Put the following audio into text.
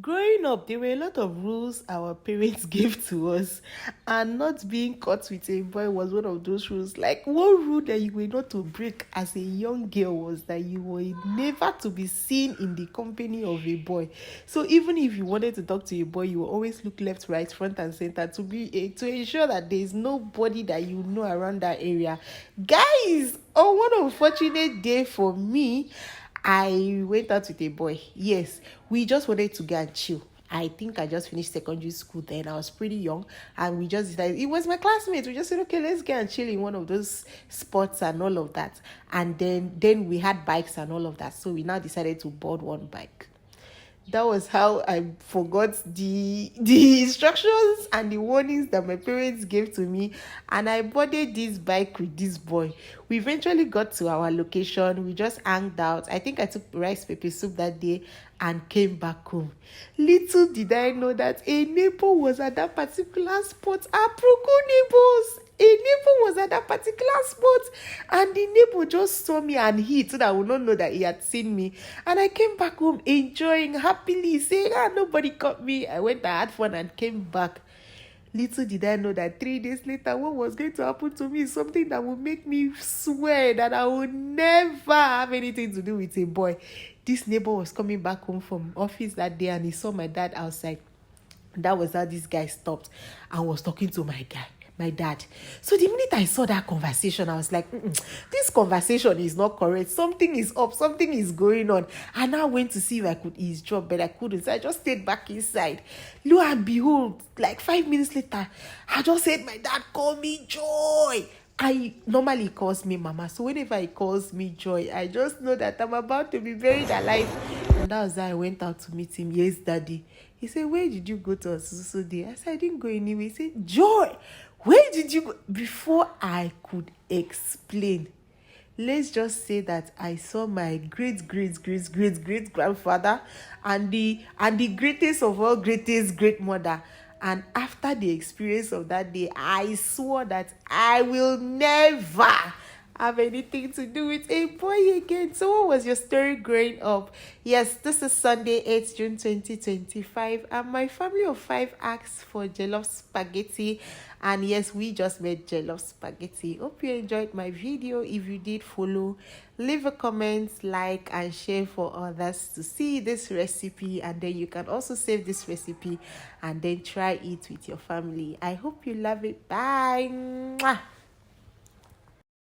Growing up, there were a lot of rules our parents gave to us, and not being caught with a boy was one of those rules. Like, one rule that you were not to break as a young girl was that you were never to be seen in the company of a boy. So, even if you wanted to talk to a boy, you will always look left, right, front, and center to ensure that there is nobody that you know around that area. Guys, on one unfortunate day for me, I went out with a boy. Yes, we just wanted to go and chill. I think I just finished secondary school then. I was pretty young, and we just decided, it was my classmates. We just said, okay, let's go and chill in one of those spots and all of that. And then we had bikes and all of that. So we now decided to board one bike. That was how I forgot the instructions and the warnings that my parents gave to me, and I boarded this bike with this boy. We eventually got to our location. We just hanged out. I think I took rice pepper soup that day and came back home. Little did I know that a neighbor was at that particular spot. Aproko neighbors. A neighbor was at that particular spot, and the neighbor just saw me and hid so that I would not know that he had seen me. And I came back home enjoying happily, saying, nobody caught me. I went and had fun and came back. Little did I know that 3 days later, what was going to happen to me is something that would make me swear that I would never have anything to do with a boy. This neighbor was coming back home from office that day, and he saw my dad outside. That was how this guy stopped and was talking to my dad. So the minute I saw that conversation, I was like, this conversation is not correct. Something is up. Something is going on. I now went to see if I could eavesdrop, but I couldn't. So I just stayed back inside. Lo and behold, like 5 minutes later, I just said, my dad called me Joy. I normally he calls me Mama. So whenever he calls me Joy, I just know that I'm about to be buried alive. And that was how I went out to meet him. Yes, Daddy. He said, where did you go to on so day? I said, I didn't go anywhere. He said, Joy, where did you go? Before I could explain, let's just say that I saw my great grandfather and the greatest of all greatest great mother. And after the experience of that day, I swore that I will never have anything to do with a boy again. So what was your story growing up? Yes, this is Sunday, 8th June 2025, and my family of 5 asked for jollof spaghetti. And yes, we just made jollof spaghetti. Hope you enjoyed my video. If you did, follow, leave a comment, like, and share for others to see this recipe. And then you can also save this recipe and then try it with your family. I hope you love it. Bye. Mwah.